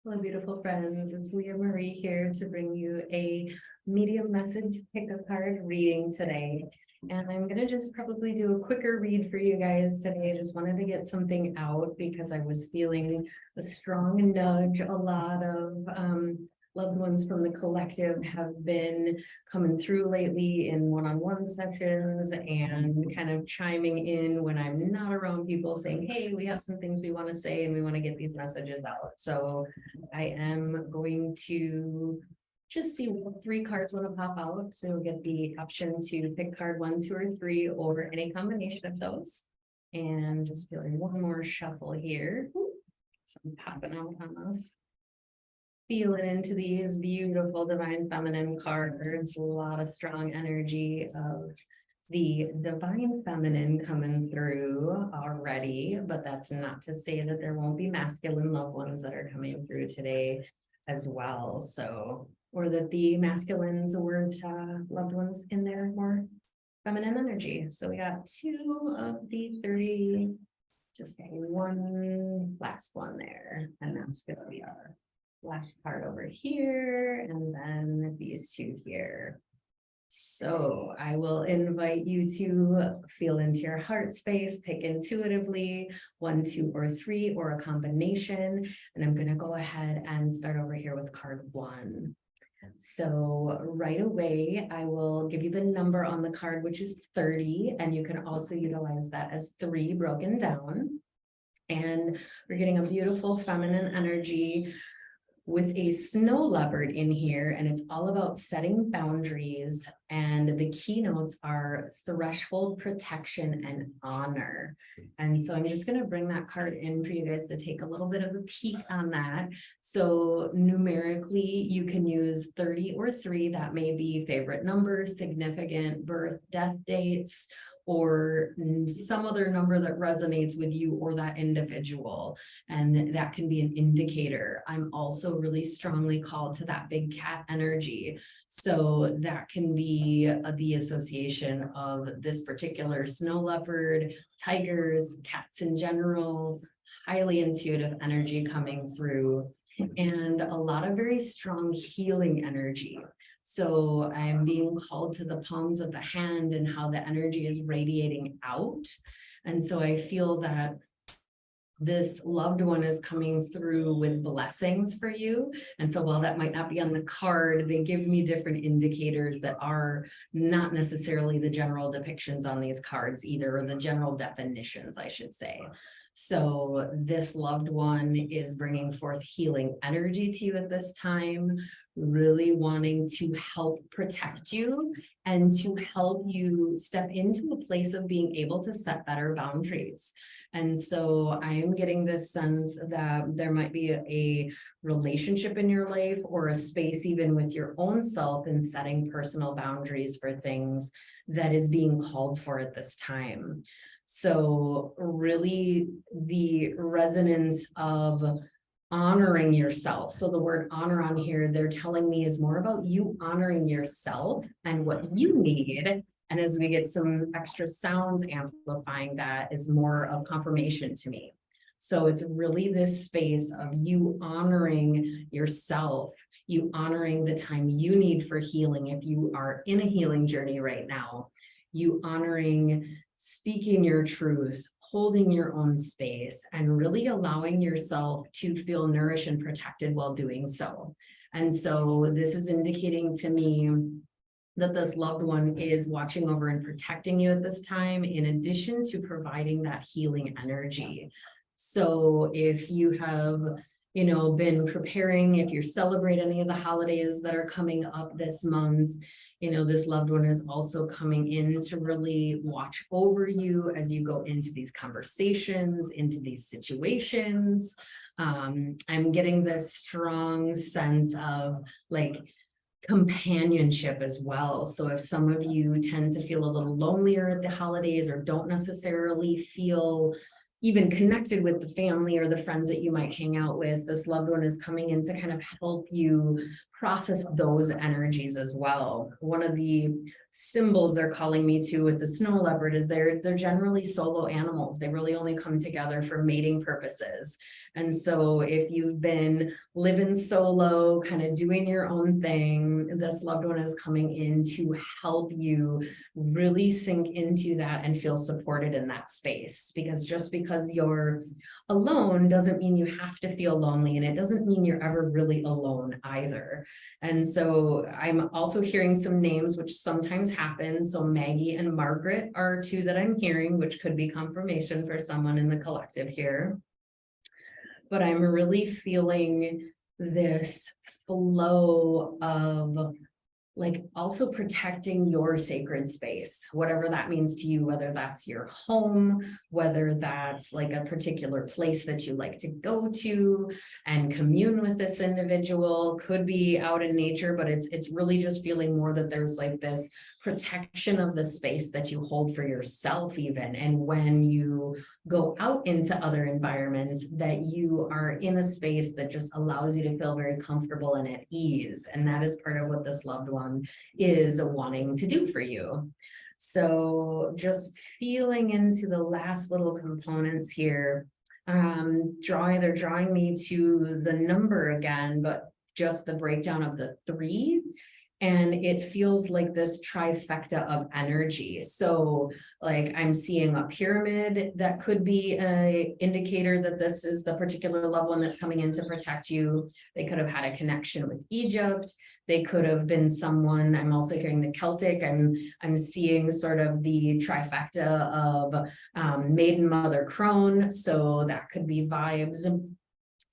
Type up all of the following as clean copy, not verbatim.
Hello, beautiful friends. It's Leah Marie here to bring you a medium message pick-up card reading today. And I'm going to just probably do a quicker read for you guys today. I just wanted to get something out because I was feeling a strong nudge. A lot of loved ones from the collective have been coming through lately in one-on-one sessions and kind of chiming in when I'm not around people saying, hey, we have some things we want to say and we want to get these messages out. So I am going to just see what 3 cards want to pop out. So you'll get the option to pick card 1, 2, or 3 or any combination of those. And just feeling one more shuffle here. Some popping out on us. Feeling into these beautiful divine feminine cards. A lot of strong energy of the divine feminine coming through already, but that's not to say that there won't be masculine loved ones that are coming through today as well. So, or that the masculines weren't loved ones in their more feminine energy. So we got 2 of the 3, just getting one last one there, and that's gonna be our last card over here, and then these 2 here. So I will invite you to feel into your heart space, pick intuitively 1, 2, or 3, or a combination. And I'm going to go ahead and start over here with card 1. So right away, I will give you the number on the card, which is 30. And you can also utilize that as 3 broken down. And we're getting a beautiful feminine energy with a snow leopard in here, and it's all about setting boundaries, and the keynotes are threshold, protection, and honor. And so I'm just going to bring that card in for you guys to take a little bit of a peek on that. So numerically, you can use 30 or 3. That may be favorite numbers, significant birth, death dates, or some other number that resonates with you or that individual. And that can be an indicator. I'm also really strongly called to that big cat energy. So that can be the association of this particular snow leopard, tigers, cats in general, highly intuitive energy coming through, and a lot of very strong healing energy. So I'm being called to the palms of the hand and how the energy is radiating out. And so I feel that this loved one is coming through with blessings for you. And so while that might not be on the card, they give me different indicators that are not necessarily the general depictions on these cards either, or the general definitions, I should say. So this loved one is bringing forth healing energy to you at this time, really wanting to help protect you and to help you step into a place of being able to set better boundaries. And so I am getting this sense that there might be a relationship in your life or a space even with your own self in setting personal boundaries for things that is being called for at this time. So really the resonance of honoring yourself. So the word honor on here, they're telling me is more about you honoring yourself and what you need. And as we get some extra sounds amplifying that is more of confirmation to me. So it's really this space of you honoring yourself, you honoring the time you need for healing. If you are in a healing journey right now, you honoring speaking your truth, holding your own space, and really allowing yourself to feel nourished and protected while doing so. And so this is indicating to me that this loved one is watching over and protecting you at this time, in addition to providing that healing energy. So if you have, been preparing, if you're celebrating any of the holidays that are coming up this month, this loved one is also coming in to really watch over you as you go into these conversations, into these situations. I'm getting this strong sense of companionship as well. So if some of you tend to feel a little lonelier at the holidays or don't necessarily feel even connected with the family or the friends that you might hang out with, this loved one is coming in to kind of help you process those energies as well. One of the symbols they're calling me to with the snow leopard is they're generally solo animals. They really only come together for mating purposes. And so if you've been living solo, kind of doing your own thing, this loved one is coming in to help you really sink into that and feel supported in that space. Because just because you're alone doesn't mean you have to feel lonely, and it doesn't mean you're ever really alone either. And so I'm also hearing some names which sometimes happen. So Maggie and Margaret are two that I'm hearing, which could be confirmation for someone in the collective here. But I'm really feeling this flow of like also protecting your sacred space, whatever that means to you, whether that's your home, whether that's like a particular place that you like to go to and commune with this individual, could be out in nature, but it's really just feeling more that there's like this protection of the space that you hold for yourself even. And when you go out into other environments, that you are in a space that just allows you to feel very comfortable and at ease. And that is part of what this loved one is wanting to do for you. So just feeling into the last little components here, they're drawing me to the number again, but just the breakdown of the 3. And it feels like this trifecta of energy. So like I'm seeing a pyramid that could be an indicator that this is the particular loved one that's coming in to protect you. They could have had a connection with Egypt. They could have been someone, I'm also hearing the Celtic, I'm seeing sort of the trifecta of maiden mother crone. So that could be vibes,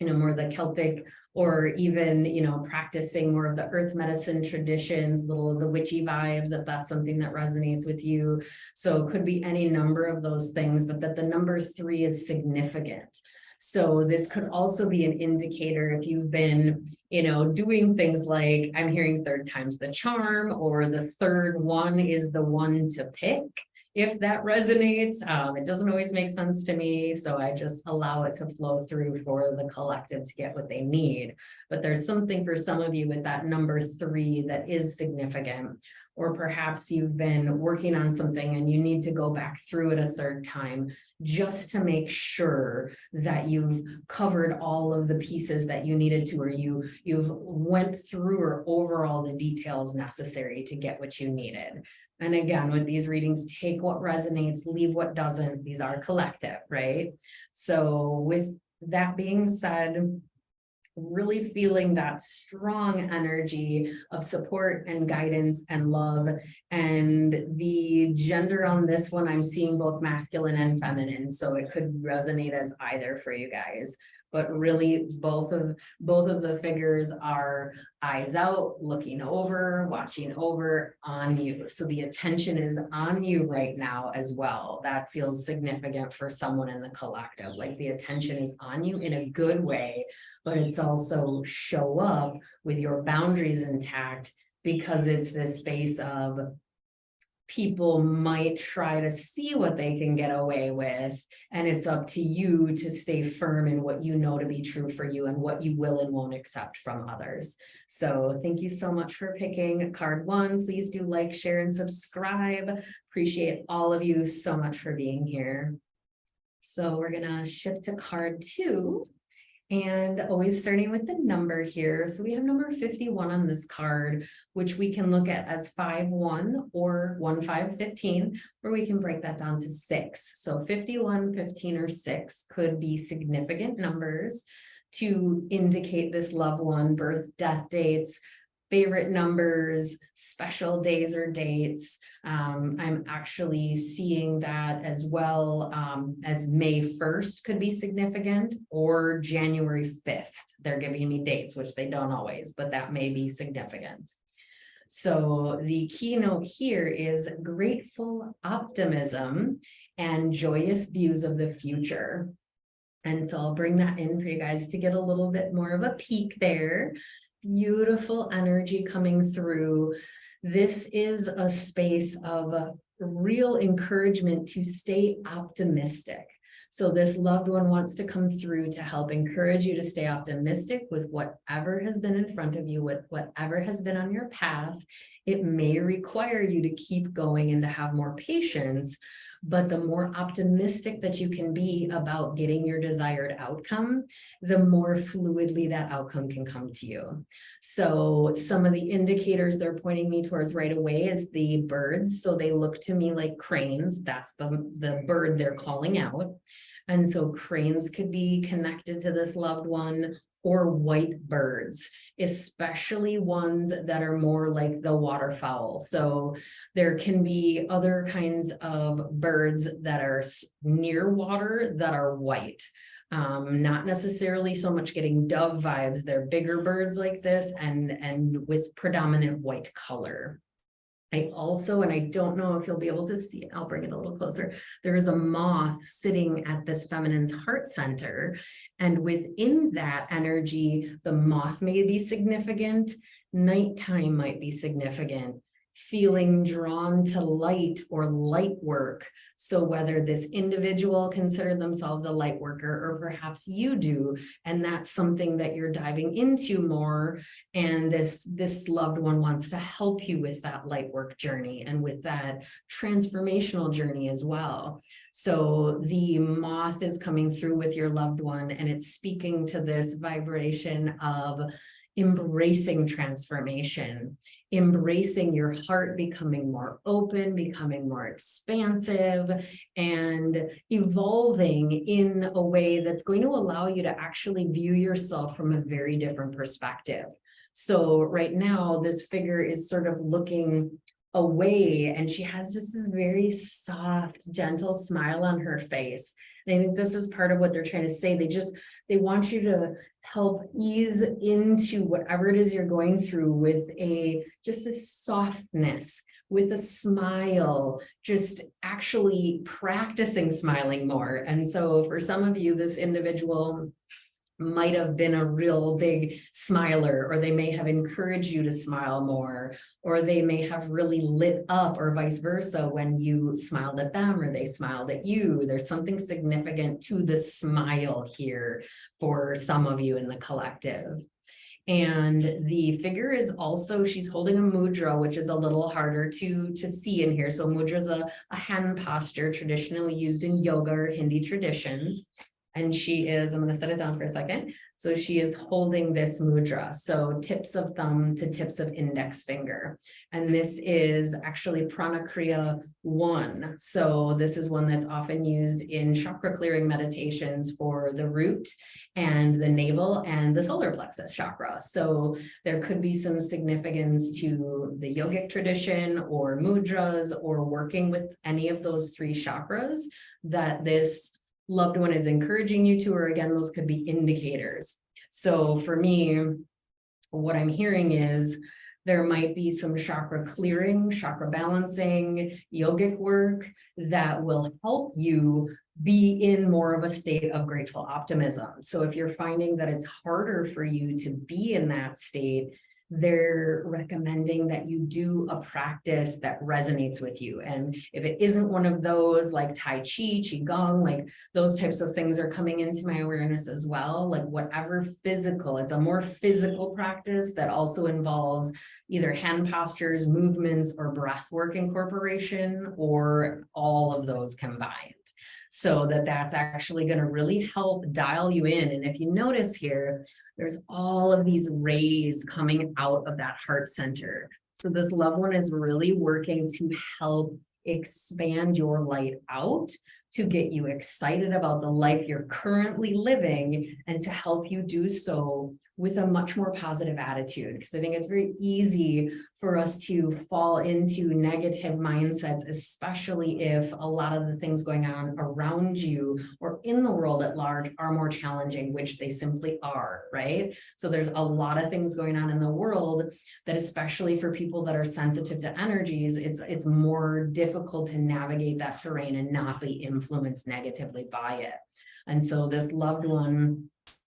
more the Celtic, or even, practicing more of the earth medicine traditions, little of the witchy vibes, if that's something that resonates with you. So it could be any number of those things, but that the number 3 is significant. So this could also be an indicator if you've been, doing things like, I'm hearing 3rd time's the charm, or the 3rd one is the one to pick. If that resonates, it doesn't always make sense to me, so I just allow it to flow through for the collective to get what they need. But there's something for some of you with that number 3 that is significant, or perhaps you've been working on something and you need to go back through it a 3rd time just to make sure that you've covered all of the pieces that you needed to, or you've went through or over all the details necessary to get what you needed. And again, with these readings, take what resonates, leave what doesn't. These are collective, right? So with that being said, really feeling that strong energy of support and guidance and love. And the gender on this one, I'm seeing both masculine and feminine. So it could resonate as either for you guys. But really both of the figures are eyes out, looking over, watching over on you. So the attention is on you right now as well. That feels significant for someone in the collective. Like the attention is on you in a good way, but it's also show up with your boundaries intact, because it's this space of people might try to see what they can get away with, and it's up to you to stay firm in what you know to be true for you and what you will and won't accept from others. So thank you so much for picking card 1. Please do like, share, and subscribe. Appreciate all of you so much for being here. So we're gonna shift to card 2. And always starting with the number here. So we have number 51 on this card, which we can look at as 5-1 or 1-5-15, or we can break that down to 6. So 51, 15, or 6 could be significant numbers to indicate this loved one, birth, death dates, favorite numbers, special days or dates. I'm actually seeing that as well as May 1st could be significant, or January 5th. They're giving me dates, which they don't always, but that may be significant. So the keynote here is grateful optimism and joyous views of the future. And so I'll bring that in for you guys to get a little bit more of a peek there. Beautiful energy coming through. This is a space of real encouragement to stay optimistic. So this loved one wants to come through to help encourage you to stay optimistic with whatever has been in front of you, with whatever has been on your path. It may require you to keep going and to have more patience, but the more optimistic that you can be about getting your desired outcome, the more fluidly that outcome can come to you. So some of the indicators they're pointing me towards right away is the birds. So they look to me like cranes. That's the bird they're calling out. And so cranes could be connected to this loved one, or white birds, especially ones that are more like the waterfowl. So there can be other kinds of birds that are near water that are white. Not necessarily so much getting dove vibes. They're bigger birds like this and with predominant white color. I also, and I don't know if you'll be able to see it, I'll bring it a little closer. There is a moth sitting at this feminine's heart center. And within that energy, the moth may be significant, nighttime might be significant, feeling drawn to light or light work. So whether this individual considered themselves a light worker, or perhaps you do, and that's something that you're diving into more, and this loved one wants to help you with that light work journey and with that transformational journey as well. So the moth is coming through with your loved one, and it's speaking to this vibration of embracing transformation, embracing your heart becoming more open, becoming more expansive, and evolving in a way that's going to allow you to actually view yourself from a very different perspective. So right now, this figure is sort of looking away, and she has just this very soft, gentle smile on her face. And I think this is part of what they're trying to say. They want you to help ease into whatever it is you're going through with just a softness, with a smile, just actually practicing smiling more. And so for some of you, this individual might have been a real big smiler, or they may have encouraged you to smile more, or they may have really lit up, or vice versa, when you smiled at them or they smiled at you. There's something significant to the smile here for some of you in the collective. And the figure is also, she's holding a mudra, which is a little harder to see in here. So mudra is a hand posture traditionally used in yoga or Hindi traditions. And she is, I'm going to set it down for a second. So she is holding this mudra. So tips of thumb to tips of index finger. And this is actually Prana Kriya 1. So this is one that's often used in chakra clearing meditations for the root and the navel and the solar plexus chakra. So there could be some significance to the yogic tradition or mudras or working with any of those three chakras that this loved one is encouraging you to, or again, those could be indicators. So for me, what I'm hearing is there might be some chakra clearing, chakra balancing, yogic work that will help you be in more of a state of grateful optimism. So if you're finding that it's harder for you to be in that state, they're recommending that you do a practice that resonates with you. And if it isn't one of those, like Tai Chi, Qigong, like those types of things are coming into my awareness as well. Like whatever physical, it's a more physical practice that also involves either hand postures, movements, or breath work incorporation, or all of those combined. So that's actually going to really help dial you in. And if you notice here, there's all of these rays coming out of that heart center. So this loved one is really working to help expand your light out, to get you excited about the life you're currently living, and to help you do so with a much more positive attitude. Because I think it's very easy for us to fall into negative mindsets, especially if a lot of the things going on around you or in the world at large are more challenging, which they simply are, right? So there's a lot of things going on in the world that, especially for people that are sensitive to energies, it's more difficult to navigate that terrain and not be influenced negatively by it. And so this loved one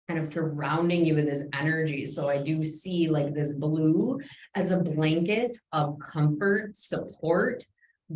kind of surrounding you with this energy. So I do see like this blue as a blanket of comfort, support,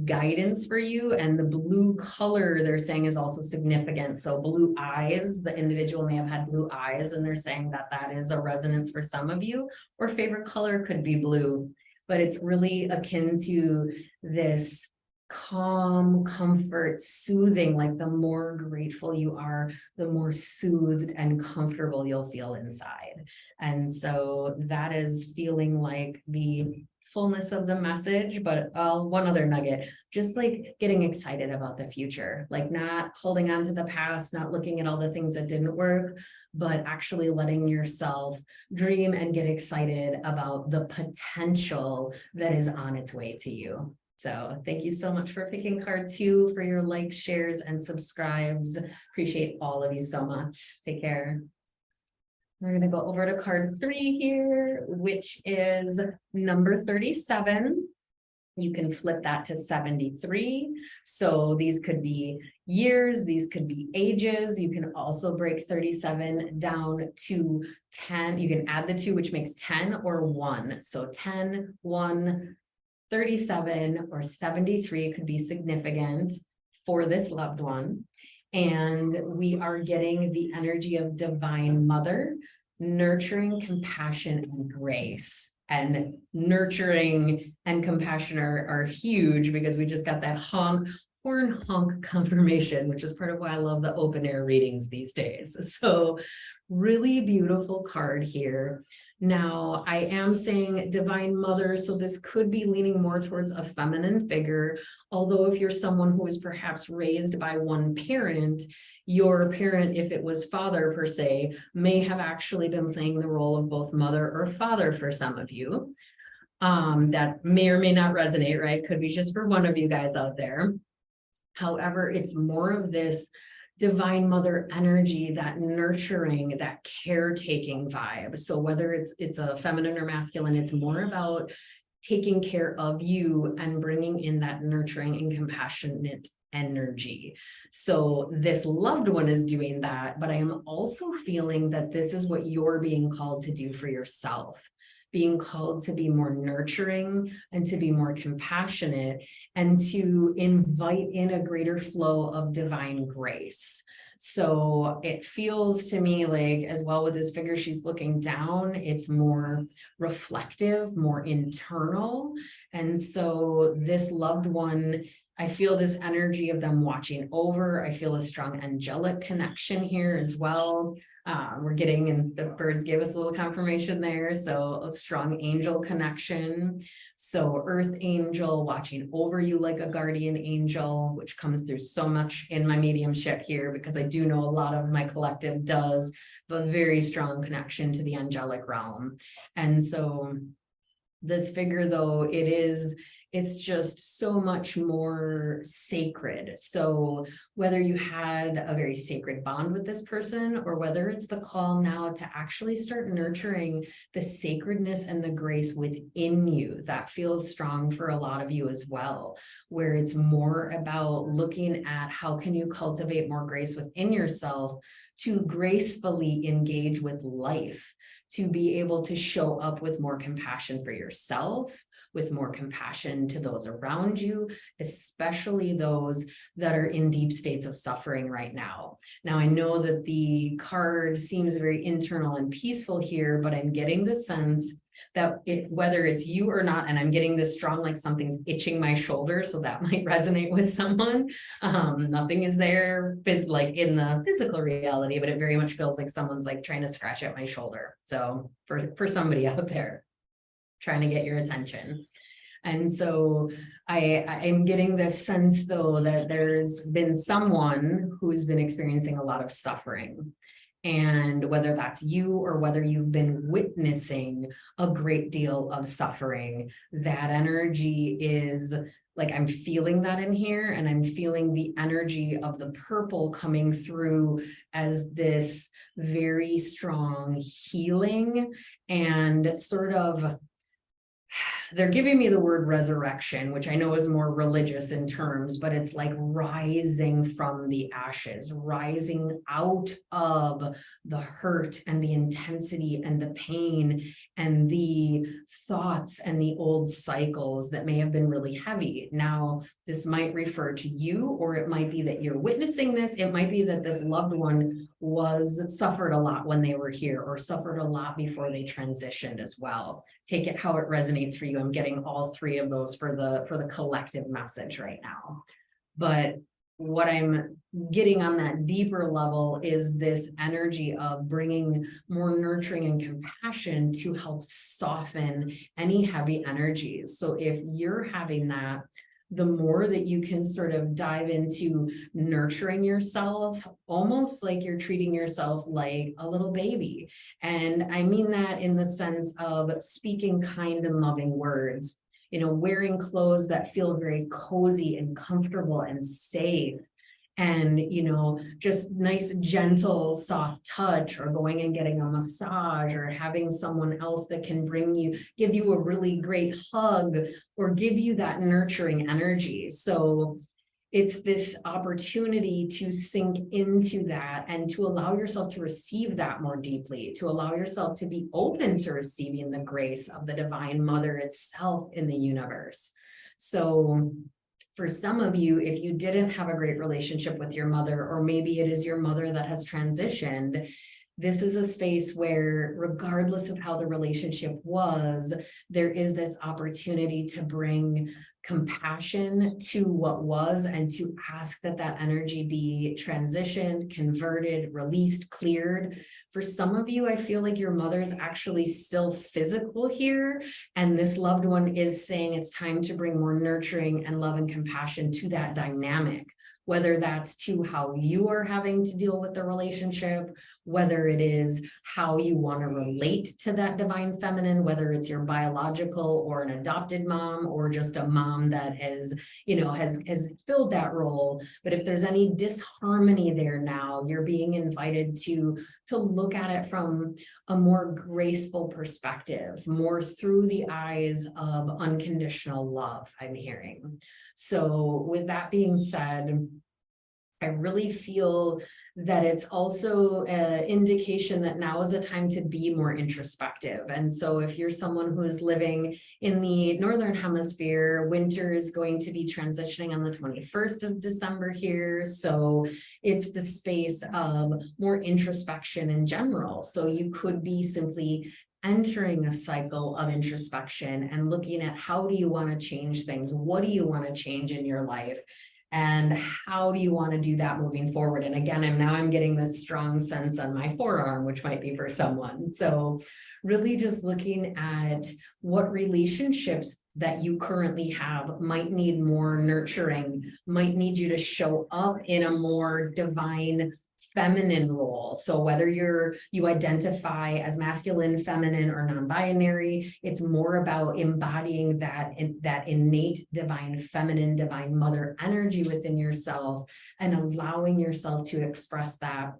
guidance for you. And the blue color they're saying is also significant. So blue eyes, the individual may have had blue eyes, and they're saying that that is a resonance for some of you, or favorite color could be blue, but it's really akin to this calm, comfort, soothing. Like the more grateful you are, the more soothed and comfortable you'll feel inside. And so that is feeling like the fullness of the message. But one other nugget, just like getting excited about the future, like not holding on to the past, not looking at all the things that didn't work, but actually letting yourself dream and get excited about the potential that is on its way to you. So thank you so much for picking card 2, for your likes, shares, and subscribes. Appreciate all of you so much. Take care. We're going to go over to card 3 here, which is number 37. You can flip that to 73. So these could be years, these could be ages. You can also break 37 down to 10. You can add the 2, which makes 10 or 1. So 10, 1, 37 or 73 could be significant for this loved one. And we are getting the energy of Divine Mother, nurturing, compassion, and grace. And nurturing and compassion are huge, because we just got that horn honk confirmation, which is part of why I love the open air readings these days. So really beautiful card here. Now, I am saying Divine Mother, so this could be leaning more towards a feminine figure. Although if you're someone who was perhaps raised by one parent, your parent, if it was father per se, may have actually been playing the role of both mother or father for some of you. That may or may not resonate, right? Could be just for one of you guys out there. However, it's more of this Divine Mother energy, that nurturing, that caretaking vibe. So whether it's a feminine or masculine, it's more about taking care of you and bringing in that nurturing and compassionate energy. So this loved one is doing that, but I am also feeling that this is what you're being called to do for yourself. Being called to be more nurturing and to be more compassionate, and to invite in a greater flow of divine grace. So it feels to me like, as well with this figure, she's looking down, it's more reflective, more internal. And so this loved one, I feel this energy of them watching over. I feel a strong angelic connection here as well. We're getting, and the birds gave us a little confirmation there. So a strong angel connection. So earth angel watching over you like a guardian angel, which comes through so much in my mediumship here, because I do know a lot of my collective does, but very strong connection to the angelic realm. And so this figure, though, it's just so much more sacred. So whether you had a very sacred bond with this person, or whether it's the call now to actually start nurturing the sacredness and the grace within you, that feels strong for a lot of you as well, where it's more about looking at how can you cultivate more grace within yourself to gracefully engage with life, to be able to show up with more compassion for yourself, with more compassion to those around you, especially those that are in deep states of suffering right now. Now, I know that the card seems very internal and peaceful here, but I'm getting the sense that whether it's you or not, and I'm getting this strong, like something's itching my shoulder, so that might resonate with someone. Nothing is there like in the physical reality, but it very much feels like someone's like trying to scratch at my shoulder. So for somebody out there trying to get your attention. And so I'm getting this sense, though, that there's been someone who's been experiencing a lot of suffering. And whether that's you or whether you've been witnessing a great deal of suffering, that energy is like, I'm feeling that in here, and I'm feeling the energy of the purple coming through as this very strong healing and sort of they're giving me the word resurrection, which I know is more religious in terms, but it's like rising from the ashes, rising out of the hurt and the intensity and the pain and the thoughts and the old cycles that may have been really heavy. Now, this might refer to you, or it might be that you're witnessing this. It might be that this loved one suffered a lot when they were here, or suffered a lot before they transitioned as well. Take it how it resonates for you. I'm getting all three of those for the collective message right now. But what I'm getting on that deeper level is this energy of bringing more nurturing and compassion to help soften any heavy energies. So if you're having that, the more that you can sort of dive into nurturing yourself, almost like you're treating yourself like a little baby. And I mean that in the sense of speaking kind and loving words, wearing clothes that feel very cozy and comfortable and safe. And, just nice, gentle, soft touch, or going and getting a massage, or having someone else that can give you a really great hug, or give you that nurturing energy. So it's this opportunity to sink into that and to allow yourself to receive that more deeply, to allow yourself to be open to receiving the grace of the Divine Mother itself in the universe. So for some of you, if you didn't have a great relationship with your mother, or maybe it is your mother that has transitioned, this is a space where, regardless of how the relationship was, there is this opportunity to bring compassion to what was, and to ask that that energy be transitioned, converted, released, cleared. For some of you, I feel like your mother is actually still physical here, and this loved one is saying it's time to bring more nurturing and love and compassion to that dynamic. Whether that's to how you are having to deal with the relationship, whether it is how you want to relate to that divine feminine, whether it's your biological or an adopted mom, or just a mom that has filled that role. But if there's any disharmony there now, you're being invited to look at it from a more graceful perspective, more through the eyes of unconditional love, I'm hearing. So with that being said, I really feel that it's also an indication that now is a time to be more introspective. And so if you're someone who is living in the Northern Hemisphere, winter is going to be transitioning on the 21st of December here. So it's the space of more introspection in general. So you could be simply entering a cycle of introspection and looking at, how do you want to change things? What do you want to change in your life? And how do you want to do that moving forward? And again, I'm getting this strong sense on my forearm, which might be for someone. So really just looking at what relationships that you currently have might need more nurturing, might need you to show up in a more divine feminine role. So whether you identify as masculine, feminine, or non-binary, it's more about embodying that innate divine feminine, divine mother energy within yourself, and allowing yourself to express that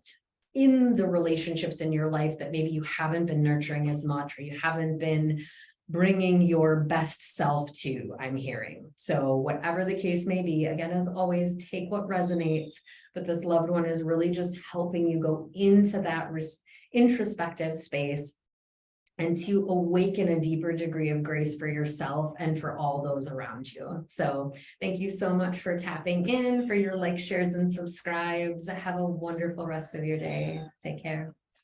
in the relationships in your life that maybe you haven't been nurturing as much, or you haven't been bringing your best self to, I'm hearing. So whatever the case may be, again, as always, take what resonates, but this loved one is really just helping you go into that introspective space and to awaken a deeper degree of grace for yourself and for all those around you. So thank you so much for tapping in, for your likes, shares, and subscribes. Have a wonderful rest of your day. Take care.